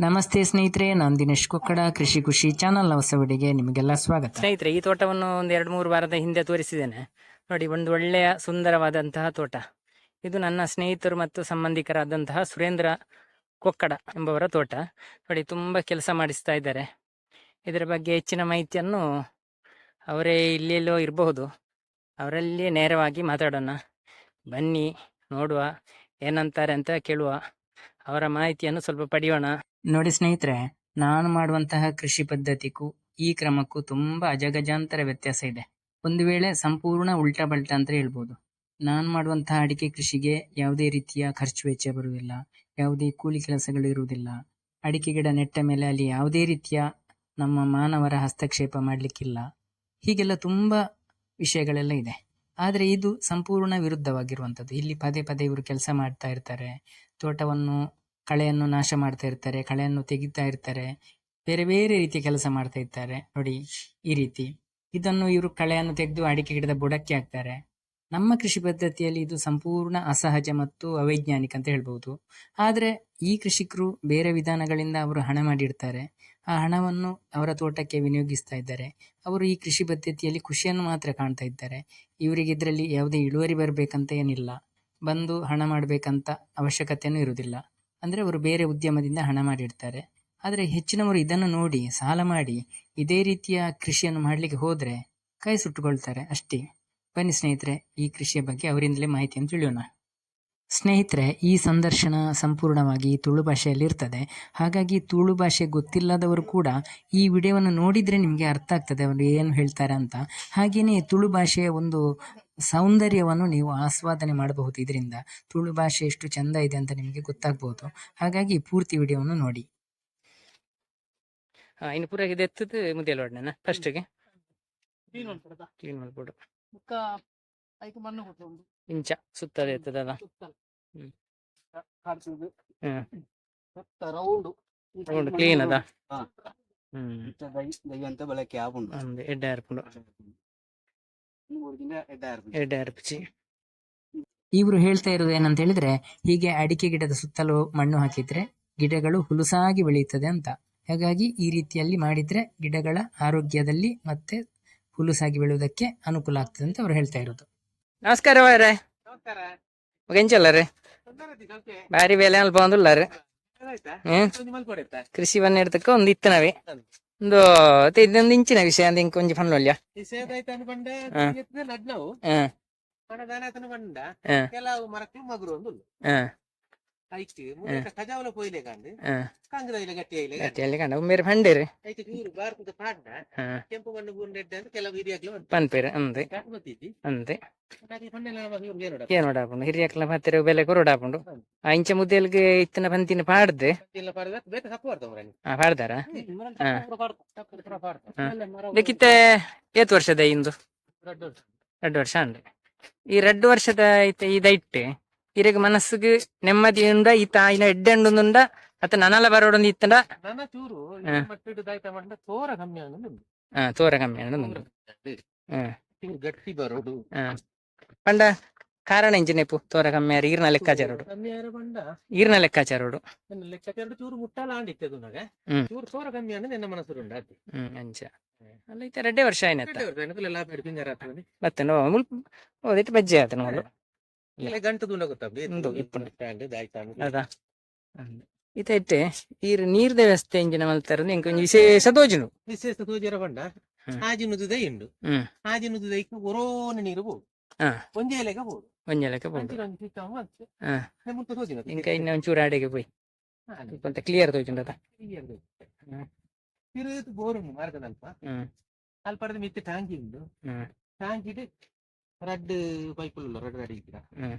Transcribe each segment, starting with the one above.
ನಮಸ್ತೆ ಸ್ನೇಹಿತರೆ, ನಾನು ದಿನೇಶ್ ಕೊಕ್ಕಡ. ಕೃಷಿ ಖುಷಿ ಚಾನಲ್ನ ಹೊಸ ವಿಡಿಯೋಗೆ ನಿಮಗೆಲ್ಲ ಸ್ವಾಗತ. ಸ್ನೇಹಿತರೆ, ಈ ತೋಟವನ್ನು ಒಂದು 2-3 ವಾರದ ಹಿಂದೆ ತೋರಿಸಿದ್ದೇನೆ ನೋಡಿ. ಒಂದು ಒಳ್ಳೆಯ ಸುಂದರವಾದಂತಹ ತೋಟ ಇದು. ನನ್ನ ಸ್ನೇಹಿತರು ಮತ್ತು ಸಂಬಂಧಿಕರಾದಂತಹ ಸುರೇಂದ್ರ ಕೊಕ್ಕಡ ಎಂಬವರ ತೋಟ ನೋಡಿ. ತುಂಬ ಕೆಲಸ ಮಾಡಿಸ್ತಾ ಇದ್ದಾರೆ. ಇದರ ಬಗ್ಗೆ ಹೆಚ್ಚಿನ ಮಾಹಿತಿಯನ್ನು ಅವರೇ ಇಲ್ಲೆಲ್ಲೋ ಇರಬಹುದು, ಅವರಲ್ಲಿಯೇ ನೇರವಾಗಿ ಮಾತಾಡೋಣ. ಬನ್ನಿ ನೋಡುವ, ಏನಂತಾರೆ ಅಂತ ಕೇಳುವ, ಅವರ ಮಾಹಿತಿಯನ್ನು ಸ್ವಲ್ಪ ಪಡೆಯೋಣ. ನೋಡಿ ಸ್ನೇಹಿತರೆ, ನಾನು ಮಾಡುವಂತಹ ಕೃಷಿ ಪದ್ಧತಿಗೂ ಈ ಕ್ರಮಕ್ಕೂ ತುಂಬಾ ಅಜಗಜಾಂತರ ವ್ಯತ್ಯಾಸ ಇದೆ. ಒಂದು ವೇಳೆ ಸಂಪೂರ್ಣ ಉಲ್ಟಾ ಬಲ್ಟಾ ಅಂತ ಹೇಳ್ಬೋದು. ನಾನು ಮಾಡುವಂತಹ ಅಡಿಕೆ ಕೃಷಿಗೆ ಯಾವುದೇ ರೀತಿಯ ಖರ್ಚು ವೆಚ್ಚ ಬರುವುದಿಲ್ಲ, ಯಾವುದೇ ಕೂಲಿ ಕೆಲಸಗಳು ಇರುವುದಿಲ್ಲ. ಅಡಿಕೆ ಗಿಡ ನೆಟ್ಟ ಮೇಲೆ ಅಲ್ಲಿ ಯಾವುದೇ ರೀತಿಯ ನಮ್ಮ ಮಾನವರ ಹಸ್ತಕ್ಷೇಪ ಮಾಡಲಿಕ್ಕಿಲ್ಲ. ಹೀಗೆಲ್ಲ ತುಂಬಾ ವಿಷಯಗಳೆಲ್ಲ ಇದೆ. ಆದರೆ ಇದು ಸಂಪೂರ್ಣ ವಿರುದ್ಧವಾಗಿರುವಂಥದ್ದು. ಇಲ್ಲಿ ಪದೇ ಪದೇ ಇವರು ಕೆಲಸ ಮಾಡ್ತಾ ಇರ್ತಾರೆ, ತೋಟವನ್ನು ಕಳೆಯನ್ನು ನಾಶ ಮಾಡ್ತಾ ಇರ್ತಾರೆ, ಕಳೆಯನ್ನು ತೆಗಿತಾ ಇರ್ತಾರೆ, ಬೇರೆ ಬೇರೆ ರೀತಿಯ ಕೆಲಸ ಮಾಡ್ತಾ ಇರ್ತಾರೆ ನೋಡಿ. ಈ ರೀತಿ ಇದನ್ನು ಇವರು ಕಳೆಯನ್ನು ತೆಗೆದು ಅಡಿಕೆ ಗಿಡದ ಬುಡಕ್ಕೆ ಹಾಕ್ತಾರೆ. ನಮ್ಮ ಕೃಷಿ ಪದ್ಧತಿಯಲ್ಲಿ ಇದು ಸಂಪೂರ್ಣ ಅಸಹಜ ಮತ್ತು ಅವೈಜ್ಞಾನಿಕ ಅಂತ ಹೇಳ್ಬೋದು. ಆದರೆ ಈ ಕೃಷಿಕರು ಬೇರೆ ವಿಧಾನಗಳಿಂದ ಅವರು ಹಣ ಮಾಡಿರ್ತಾರೆ. ಆ ಹಣವನ್ನು ಅವರ ತೋಟಕ್ಕೆ ವಿನಿಯೋಗಿಸ್ತಾ ಇದ್ದಾರೆ. ಅವರು ಈ ಕೃಷಿ ಪದ್ಧತಿಯಲ್ಲಿ ಖುಷಿಯನ್ನು ಮಾತ್ರ ಕಾಣ್ತಾ ಇದ್ದಾರೆ. ಇವರಿಗೆ ಇದರಲ್ಲಿ ಯಾವುದೇ ಇಳುವರಿ ಬರಬೇಕಂತ ಏನಿಲ್ಲ, ಬಂದು ಹಣ ಮಾಡಬೇಕಂತ ಅವಶ್ಯಕತೆಯೂ ಇರುವುದಿಲ್ಲ. ಅಂದರೆ ಅವರು ಬೇರೆ ಉದ್ಯಮದಿಂದ ಹಣ ಮಾಡಿರ್ತಾರೆ. ಆದರೆ ಹೆಚ್ಚಿನವರು ಇದನ್ನು ನೋಡಿ ಸಾಲ ಮಾಡಿ ಇದೇ ರೀತಿಯ ಕೃಷಿಯನ್ನು ಮಾಡಲಿಕ್ಕೆ ಹೋದರೆ ಕೈ ಸುಟ್ಟುಕೊಳ್ತಾರೆ ಅಷ್ಟೇ. ಬನ್ನಿ ಸ್ನೇಹಿತರೆ, ಈ ಕೃಷಿಯ ಬಗ್ಗೆ ಅವರಿಂದಲೇ ಮಾಹಿತಿಯನ್ನು ತಿಳಿಯೋಣ. ಸ್ನೇಹಿತರೆ, ಈ ಸಂದರ್ಶನ ಸಂಪೂರ್ಣವಾಗಿ ತುಳು ಭಾಷೆಯಲ್ಲಿ ಇರ್ತದೆ. ಹಾಗಾಗಿ ತುಳು ಭಾಷೆ ಗೊತ್ತಿಲ್ಲದವರು ಕೂಡ ಈ ವಿಡಿಯೋವನ್ನು ನೋಡಿದರೆ ನಿಮಗೆ ಅರ್ಥ ಆಗ್ತದೆ ಅವರು ಏನು ಹೇಳ್ತಾರೆ ಅಂತ. ಹಾಗೆಯೇ ತುಳು ಭಾಷೆಯ ಒಂದು ಸೌಂದರ್ಯವನ್ನು ನೀವು ಆಸ್ವಾದನೆ ಮಾಡಬಹುದು. ಇದರಿಂದ ತುಳು ಭಾಷೆ ಎಷ್ಟು ಚಂದ ಇದೆ ಅಂತ ನಿಮಗೆ ಗೊತ್ತಾಗ್ಬೋದು. ಹಾಗಾಗಿ ಪೂರ್ತಿ ವಿಡಿಯೋವನ್ನು ನೋಡಿ. ಇನ್ನು ಪೂರ ಇದು ಎತ್ತದು ಮುದ್ದೆಲ್ಲ ಹೊಡ್ನ ಫಸ್ಟ್ಗೆ ಕ್ಲೀನ್ ಮಾಡ್ಬಿಡು. ಇಂಚ ಸುತ್ತದೆ ಎತ್ತದಲ್ಲ. ರೌಂಡ್ ಕ್ಲೀನ್ ಅದ. ಬಳಕೆ ಎಡ್ಡೆ ಹರ್ಪುಂಡು ಎಡ್ಡೆ ಹರ್ಪಿಸಿ. ಇವರು ಹೇಳ್ತಾ ಇರೋದು ಏನಂತ ಹೇಳಿದ್ರೆ, ಹೀಗೆ ಅಡಿಕೆ ಗಿಡದ ಸುತ್ತಲೂ ಮಣ್ಣು ಹಾಕಿದ್ರೆ ಗಿಡಗಳು ಹುಲುಸಾಗಿ ಬೆಳೆಯುತ್ತದೆ ಅಂತ. ಹಾಗಾಗಿ ಈ ರೀತಿಯಲ್ಲಿ ಮಾಡಿದ್ರೆ ಗಿಡಗಳ ಆರೋಗ್ಯದಲ್ಲಿ ಮತ್ತೆ ಹುಲುಸಾಗಿ ಬೆಳೆಯುವುದಕ್ಕೆ ಅನುಕೂಲ ಆಗ್ತದೆ ಅಂತ ಅವ್ರು ಹೇಳ್ತಾ ಇರೋದು. ನಮಸ್ಕಾರ ಅವರೇ. ಎಂಚಲ್ಲರೇ ಬಾರಿ ಬೆಲೆ ಅಲ್ಪ ಒಂದುಲ್ಲಾರೆ ಕೃಷಿ ಬನ್ನ ಹಿಡ್ತಕ್ಕ ಒಂದು ಇತ್ತನವೇ ಒಂದು ಇದೊಂದು ಇಂಚಿನ ವಿಷಯ ಅಂತ ಇಂಕ ಒಂಜಿ ಫನ್ಲೊಲ್ಯ ಕೆಲವು ಮರಕ್ಕೆ ಮಗುರು ಒಂದು ಪನ್ಪೇರು ಅಂದೆ ಅಂದೆ ಏನೋಡಾಪುಂಡು ಹಿರಿಯಕ್ಲ ಹತ್ತಿರ ಬೆಲೆ ಕೊರೋಡಾಪುಂಡು. ಆ ಇಂಚ ಮುದ್ದೆಲ್ಗೆ ಇತ್ತನ ಪಂತಿನ ಪಾಡ್ದೆ ಪಾಡ್ದಾರ ಬೇಕಿತ್ತೆ. ಏತ್ ವರ್ಷದ ಇಂದು 2 ವರ್ಷ ಅಂದೆ. ಈ 2 ವರ್ಷದ ಇದೈಟ್ಟೆ ಇರಗ ಮನಸ್ಸಿಗೆ ನೆಮ್ಮದಿಯಿಂದ ಈತ ಇನ್ನ ಎಡ್ಡೆಂಡುಂದ ಅತ್ತ ನನಲ ಬರೋಡೊಂದು ಇತ್ತಂಡ ಚೂರು ತೋರ ಕಮ್ಮಿ ತೋರ ಕಮ್ಮಿ ಗಟ್ಟಿ ಬರೋಡು ಪಂಡ ಕಾರಣ ಇಂಜಿನೆಪು ತೋರ ಕಮ್ಮಿ ಯಾರು ಈರ್ನ ಲೆಕ್ಕಾಚಾರೋಡು ಈರ್ನ ಲೆಕ್ಕಾಚಾರೋಡು ಲೆಕ್ಕಾಚಾರ ಚೂರು ಮುಟ್ಟಾಲ ಆಂಡಿತ್ತದು ನನಗೆ ಚೂರು ತೋರ ಕಮ್ಮಿ ಅಂದ್ರೆ ನನ್ನ ಮನಸ್ಸು ಉಂಡಾತಿ ಅಂಚ ಅಲ್ಲ ಈತ 2 ವರ್ಷ ಆಯ್ನತ್ತ ಮತ್ತೆ ಓದಿಟ್ಟು ಬಜ್ಜೆ ಆತ ನೋಡು ಗಂಟು ದೂರ ಗೊತ್ತಾ ಈತ ಇಟ್ಟೆ ಈ ನೀರ್ದ ವ್ಯವಸ್ಥೆ ಇಂಜಿನ ಮಲ್ತಾರ ವಿಶೇಷ ತೋಜುನು ವಿಶೇಷ ತೋಜರ ಬಂಡ ಆಜಿನುದು ದೈ ಉಂಡು ಆಜಿನುದು ದೈಕ್ ಒರೋನ ನೀರು ಬೋದು ಒಂಜೆ ಎಲೆಗೆ ಬೋದು ಒಂಜೆಲಕ್ಕೆ ಇಂಕ ಇನ್ನ ಒಂಚೂರು ಆಡೆಗೆ ಪೋಯಿ ಕೊಂತ ಕ್ಲಿಯರ್ ತೋಜುಂಡದ ತಿರುದು ಬೋರ್ ಉಂಡು ಮಾರ್ಗದ ಅಲ್ಪ ಅಲ್ಪಡದ ಮಿತ್ತು ಟ್ಯಾಂಕಿ ಉಂಡು ಟ್ಯಾಂಕಿಡ್ ರಡ್ಡು ಪೈಪುಲ್ಲ ರಡ್ಡು ರೆಡಿ ಇದ್ದೀರ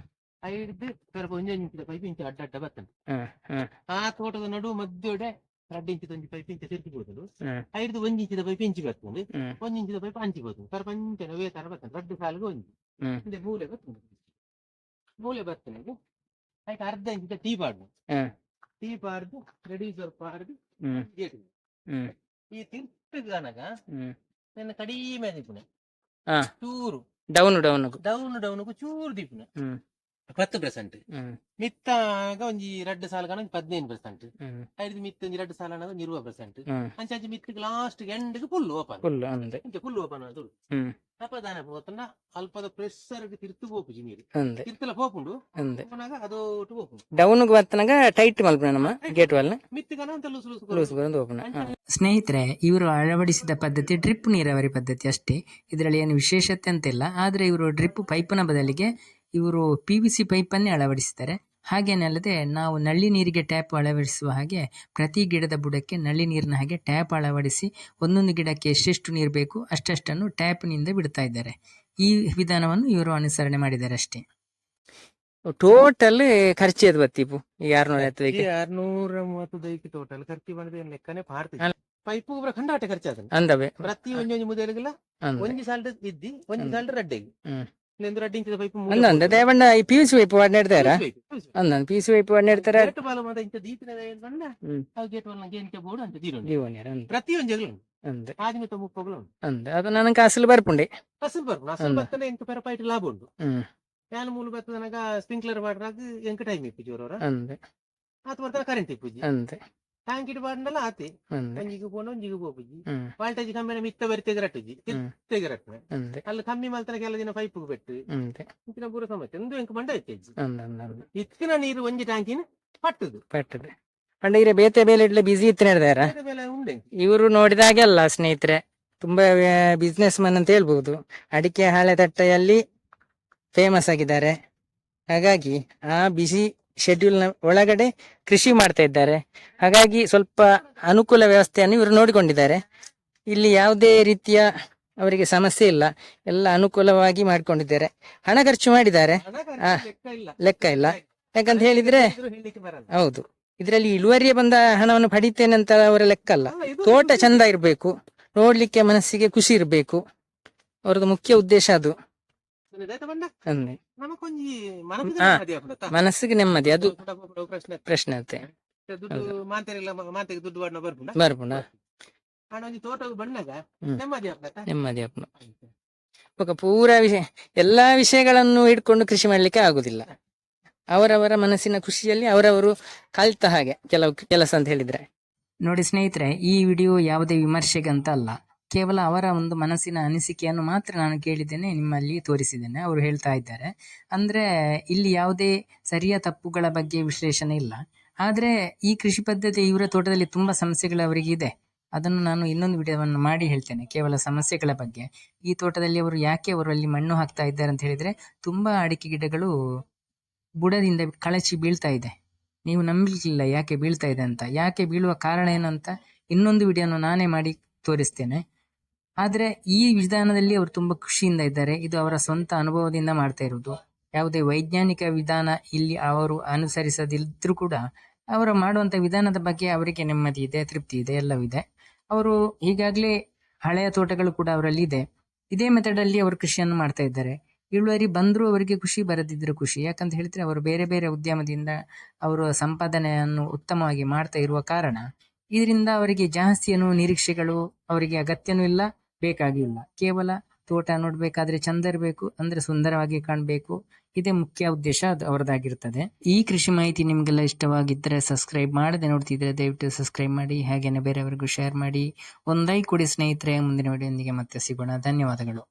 ಐಡ್ದು ಸ್ವಲ್ಪ ಒಂಜಿಂಚಿದ ಪೈಪ್ ಇಂಚ ಅಡ್ಡ ಅಡ್ಡ ಬರ್ತದೆ. ಆ ತೋಟದ ನಡುವೆ ಮಧ್ಯೆ 2 ಇಂಚಿದ ಒಂಜಿ ಪೈಪ್ ಇಂಚ ತಿರ್ಗಿಬೋದು. ಐಡ್ದು 1 ಇಂಚಿದ ಪೈಪ್ ಇಂಚಿ ಬರ್ತದೆ, 1 ಇಂಚಿದ ಪೈಪ್ ಅಂಚಿ ಬರ್ತದೆ. ಸ್ವಲ್ಪ ಇಂಚ ವೇ ತರ ಬರ್ತದೆ. 2 ಸಾಲಿಗೆ ಒಂಜಿ ಹಿಂದೆ ಮೂಲೆ ಬರ್ತದೆ. ಮೂಲೆ ಬರ್ತದೆ ಆಯ್ತು. ಅರ್ಧ ಇಂಚಿದ ಟೀ ಪಾಡ್ದು ರೆಡ್ಯೂಸರ್ ಪಾಡ್ದು ಈ ತಿರ್ಗನಗ ನನ್ನ ಕಡಿಮೆ ದಿಪ್ಪುನೆ ಚೂರು ಡೌನ್ ಚೂರು ದಿಪ್ಪುನೆ 10%. ಮಿತ್ತಾಗ ಒಂಜಿ 2 ಸಾಲ ಕಣ 15%. ಐದು ಮಿತ್ತ ಒಂಜಿ 2 ಸಾಲ 20%. ಅಂಚಾಂಚಿ ಮಿತ್ತಿಗೆ ಲಾಸ್ಟ್ ಎಂಡ್ಗೆ ಫುಲ್ ಓಪನ್. ಫುಲ್ ಓಪನ್ ಅದು. ಅಪದಾನ పోతున్న ಅಲ್ಪದ ಪ್ರೆಷರ್ ತಿರ್ತು ಹೋಪುಜಿ ನೀರು. ತಿರ್ತಲ ಹೋಪುಂಡು. ಅದೋಟು ಹೋಪುಂಡು. ಡೌನ್ ಗೆ ಬತ್ತನಾಗ ಟೈಟ್ ಮಲ್ಪನ ನಮ್ಮ ಗೇಟ್ ವಾಲ್ ಮಿತ್ತಿಗನ ಅಂತ ಲೂಸ್ ಬಂದು ಓಪನ್. ಸ್ನೇಹಿತರೆ, ಇವರು ಅಳವಡಿಸಿದ ಪದ್ಧತಿ ಡ್ರಿಪ್ ನೀರಾವರಿ ಪದ್ಧತಿ ಅಷ್ಟೇ. ಇದರಲ್ಲಿ ಏನು ವಿಶೇಷತೆ ಅಂತಿಲ್ಲ. ಆದ್ರೆ ಇವರು ಡ್ರಿಪ್ ಪೈಪ್ನ ಬದಲಿಗೆ ಇವರು PVC ಪೈಪನ್ನೇ ಅಳವಡಿಸಿದ್ದಾರೆ. ಹಾಗೇನಲ್ಲದೆ ನಾವು ನಲ್ಲಿ ನೀರಿಗೆ ಟ್ಯಾಪ್ ಅಳವಡಿಸುವ ಹಾಗೆ ಪ್ರತಿ ಗಿಡದ ಬುಡಕ್ಕೆ ನಲ್ಲಿ ನೀರಿನ ಹಾಗೆ ಟ್ಯಾಪ್ ಅಳವಡಿಸಿ ಒಂದೊಂದು ಗಿಡಕ್ಕೆ ಎಷ್ಟೆಷ್ಟು ನೀರು ಬೇಕು ಅಷ್ಟನ್ನು ಟ್ಯಾಪ್ನಿಂದ ಬಿಡ್ತಾ ಇದ್ದಾರೆ. ಈ ವಿಧಾನವನ್ನು ಇವರು ಅನುಸರಣೆ ಮಾಡಿದ್ದಾರೆ ಅಷ್ಟೇ. ಟೋಟಲ್ ಖರ್ಚು ಎದು ಬತ್ತೀಪು 630 ಟೋಟಲ್ ಖರ್ಚು ಬಂದ್ರೆ ಲೆಕ್ಕನೆ ಪಾಡ್ತೀವಿ. ಪೈಪು ಖಂಡಾಟೆ ಖರ್ಚಾದ ಅಂದವೆ ಪ್ರತಿ ಒಂಜೊಂಜಿ ಮುದಲಿಗೆಲ್ಲ ಒಂಜಿ ಸಾಲ್ಡ್ ಇದ್ದಿ ಒಂಜಿ ಸಾಲ್ಡ್ ರಡ್ಡೆಗೆ ರಡ್ಡಿಂಚದ ಪೈಪು ಅಂದ ದೇವಣ್ಣ ಈ PVC ಪೈಪ್ ವಾಡ್ನೆಡ್ತಾರ ಅಂದ PVC ಪೈಪ್ ವಾಡ್ನೆಡ್ತಾರ ಪ್ರತಿ ಒಂಜಿ ಆದ್ಮಿತ ಮುಪ್ಪಗಳು ಅಂದ ಅದು ನನಗೆ ಅಸಲು ಬರ್ಪುಂಡೆ ಅಸಲು ಬರ್ಪುಂಡು ಅಸಲು ಬರ್ತನೆ ಎಂಕ ಪೆರ ಪೈಟ್ ಲಾಭ ಉಂಟು. ಫ್ಯಾನ್ ಮೂಲ ಬರ್ತದನಗ ಸ್ಪ್ರಿಂಕ್ಲರ್ ಮಾಡ್ರಾಗ ಎಂಕ ಟೈಮ್ ಇಪ್ಪುಜಿ ಅವರವರ ಅಂದೆ ಆತ ಬರ್ತಾರ ಕರೆಂಟ್ ಇಪ್ಪುಜಿ ಅಂದೆ ಟ್ಯಾಂಕ್ ಇಟ್ಟು ಬಾಡ್ನಲ್ಲ ಆತಿ ಒಂಜಿಗೆ ಪೋನ ಒಂಜಿಗೆ ಹೋಗುಜಿ ವಾಲ್ಟೇಜ್ ಕಮ್ಮಿ ಮಿತ್ತ ಬರಿತೆಗೆ ರಟ್ಟುಜಿ ತಿರ್ತೆಗೆ ರಟ್ನೆ ಅಲ್ಲಿ ಕಮ್ಮಿ ಮಲ್ತನ ಕೆಲ ದಿನ ಪೈಪ್ ಬೆಟ್ಟು ಇಂಚಿನ ಪೂರ ಸಮಸ್ಯೆ ಒಂದು ಎಂಕ ಮಂಡ ಇತ್ತೆಜ್ಜಿ ಇತ್ತಿನ ನೀರು ಒಂಜಿ ಟ್ಯಾಂಕಿನ ಪಟ್ಟುದು ಪಂಡ ಇರ ಬೇತೆ ಬೇಲೆ ಇಡ್ಲೆ ಬಿಸಿ ಇತ್ತು ನಡೆದಾರ ಉಂಡೆ. ಇವರು ನೋಡಿದಾಗೆಲ್ಲ ಸ್ನೇಹಿತರೆ ತುಂಬಾ ಬಿಸ್ನೆಸ್ ಮನ್ ಅಂತ ಹೇಳ್ಬಹುದು. ಅಡಿಕೆ ಹಾಳೆ ತಟ್ಟೆಯಲ್ಲಿ ಫೇಮಸ್ ಆಗಿದ್ದಾರೆ. ಹಾಗಾಗಿ ಆ ಬಿಸಿ ಶೆಡ್ಯೂಲ್ ನ ಒಳಗಡೆ ಕೃಷಿ ಮಾಡ್ತಾ ಇದ್ದಾರೆ. ಹಾಗಾಗಿ ಸ್ವಲ್ಪ ಅನುಕೂಲ ವ್ಯವಸ್ಥೆಯನ್ನು ಇವರು ನೋಡಿಕೊಂಡಿದ್ದಾರೆ. ಇಲ್ಲಿ ಯಾವುದೇ ರೀತಿಯ ಅವರಿಗೆ ಸಮಸ್ಯೆ ಇಲ್ಲ, ಎಲ್ಲ ಅನುಕೂಲವಾಗಿ ಮಾಡಿಕೊಂಡಿದ್ದಾರೆ. ಹಣ ಖರ್ಚು ಮಾಡಿದ್ದಾರೆ, ಲೆಕ್ಕ ಇಲ್ಲ. ಯಾಕಂತ ಹೇಳಿದ್ರೆ ಹೌದು, ಇದರಲ್ಲಿ ಇಳುವರಿಯ ಬಂದ ಹಣವನ್ನು ಪಡಿತೇನೆ ಅಂತ ಅವರ ಲೆಕ್ಕ ಅಲ್ಲ. ತೋಟ ಚಂದ ಇರಬೇಕು, ನೋಡ್ಲಿಕ್ಕೆ ಮನಸ್ಸಿಗೆ ಖುಷಿ ಇರಬೇಕು, ಅವರದ್ದು ಮುಖ್ಯ ಉದ್ದೇಶ ಅದು. ಮನಸ್ಸಿಗೆ ನೆಮ್ಮದಿ ಅದು ಪ್ರಶ್ನೆ ಆಗುತ್ತೆ. ಬರ್ಪುಣ ನೆಮ್ಮದಿ ಅಪ್ಪ ಪೂರ ವಿಷಯ ಎಲ್ಲಾ ವಿಷಯಗಳನ್ನು ಹಿಡ್ಕೊಂಡು ಕೃಷಿ ಮಾಡ್ಲಿಕ್ಕೆ ಆಗುದಿಲ್ಲ. ಅವರವರ ಮನಸ್ಸಿನ ಖುಷಿಯಲ್ಲಿ ಅವರವರು ಕಲ್ತ ಹಾಗೆ ಕೆಲವು ಕೆಲಸ ಅಂತ ಹೇಳಿದ್ರೆ. ನೋಡಿ ಸ್ನೇಹಿತರೆ, ಈ ವಿಡಿಯೋ ಯಾವುದೇ ವಿಮರ್ಶೆಗಂತ ಅಲ್ಲ, ಕೇವಲ ಅವರ ಒಂದು ಮನಸ್ಸಿನ ಅನಿಸಿಕೆಯನ್ನು ಮಾತ್ರ ನಾನು ಕೇಳಿದ್ದೇನೆ, ನಿಮ್ಮಲ್ಲಿ ತೋರಿಸಿದ್ದೇನೆ. ಅವರು ಹೇಳ್ತಾ ಇದ್ದಾರೆ ಅಂದ್ರೆ ಇಲ್ಲಿ ಯಾವುದೇ ಸರಿಯ ತಪ್ಪುಗಳ ಬಗ್ಗೆ ವಿಶ್ಲೇಷಣೆ ಇಲ್ಲ. ಆದ್ರೆ ಈ ಕೃಷಿ ಪದ್ಧತಿ ಇವರ ತೋಟದಲ್ಲಿ ತುಂಬಾ ಸಮಸ್ಯೆಗಳು ಅವರಿಗೆ ಇದೆ. ಅದನ್ನು ನಾನು ಇನ್ನೊಂದು ವಿಡಿಯೋವನ್ನು ಮಾಡಿ ಹೇಳ್ತೇನೆ ಕೇವಲ ಸಮಸ್ಯೆಗಳ ಬಗ್ಗೆ. ಈ ತೋಟದಲ್ಲಿ ಅವರು ಯಾಕೆ ಅವರಲ್ಲಿ ಮಣ್ಣು ಹಾಕ್ತಾ ಇದ್ದಾರೆ ಅಂತ ಹೇಳಿದ್ರೆ, ತುಂಬಾ ಅಡಿಕೆ ಗಿಡಗಳು ಬುಡದಿಂದ ಕಳಚಿ ಬೀಳ್ತಾ ಇದೆ. ನೀವು ನಂಬಲಿಕ್ಕಿಲ್ಲ ಯಾಕೆ ಬೀಳ್ತಾ ಇದೆ ಅಂತ. ಯಾಕೆ ಬೀಳುವ ಕಾರಣ ಏನಂತ ಇನ್ನೊಂದು ವಿಡಿಯೋನು ನಾನೇ ಮಾಡಿ ತೋರಿಸ್ತೇನೆ. ಆದ್ರೆ ಈ ವಿಧಾನದಲ್ಲಿ ಅವರು ತುಂಬಾ ಖುಷಿಯಿಂದ ಇದ್ದಾರೆ. ಇದು ಅವರ ಸ್ವಂತ ಅನುಭವದಿಂದ ಮಾಡ್ತಾ ಇರುವುದು. ಯಾವುದೇ ವೈಜ್ಞಾನಿಕ ವಿಧಾನ ಇಲ್ಲಿ ಅವರು ಅನುಸರಿಸದಿದ್ರೂ ಕೂಡ ಅವರು ಮಾಡುವಂತ ವಿಧಾನದ ಬಗ್ಗೆ ಅವರಿಗೆ ನೆಮ್ಮದಿ ಇದೆ, ತೃಪ್ತಿ ಇದೆ, ಎಲ್ಲವೂ ಇದೆ. ಅವರು ಈಗಾಗಲೇ ಹಳೆಯ ತೋಟಗಳು ಕೂಡ ಅವರಲ್ಲಿ ಇದೆ. ಇದೇ ಮೆಥಡ್ ಅಲ್ಲಿ ಅವರು ಕೃಷಿಯನ್ನು ಮಾಡ್ತಾ ಇದ್ದಾರೆ. ಇಳುವರಿ ಬಂದರೂ ಅವರಿಗೆ ಖುಷಿ, ಬರದಿದ್ರು ಖುಷಿ. ಯಾಕಂತ ಹೇಳಿದ್ರೆ ಅವರು ಬೇರೆ ಬೇರೆ ಉದ್ಯಮದಿಂದ ಅವರು ಸಂಪಾದನೆಯನ್ನು ಉತ್ತಮವಾಗಿ ಮಾಡ್ತಾ ಇರುವ ಕಾರಣ ಇದರಿಂದ ಅವರಿಗೆ ಜಾಸ್ತಿ ಏನು ನಿರೀಕ್ಷೆಗಳು ಅವರಿಗೆ ಅಗತ್ಯನೂ ಇಲ್ಲ, ಬೇಕಾಗಿಲ್ಲ. ಕೇವಲ ತೋಟ ನೋಡ್ಬೇಕಾದ್ರೆ ಚಂದ ಇರಬೇಕು, ಅಂದ್ರೆ ಸುಂದರವಾಗಿ ಕಾಣಬೇಕು, ಇದೇ ಮುಖ್ಯ ಉದ್ದೇಶ ಅದು ಅವರದಾಗಿರ್ತದೆ. ಈ ಕೃಷಿ ಮಾಹಿತಿ ನಿಮ್ಗೆಲ್ಲ ಇಷ್ಟವಾಗಿದ್ದರೆ ಸಬ್ಸ್ಕ್ರೈಬ್ ಮಾಡದೆ ನೋಡ್ತಿದ್ರೆ ದಯವಿಟ್ಟು ಸಬ್ಸ್ಕ್ರೈಬ್ ಮಾಡಿ, ಹಾಗೇನೆ ಬೇರೆಯವರಿಗೂ ಶೇರ್ ಮಾಡಿ. ಒಂದೈ ಕೊಡಿ ಸ್ನೇಹಿತರೆ. ಮುಂದಿನ ವಿಡಿಯೋದೊಂದಿಗೆ ಮತ್ತೆ ಸಿಗೋಣ. ಧನ್ಯವಾದಗಳು.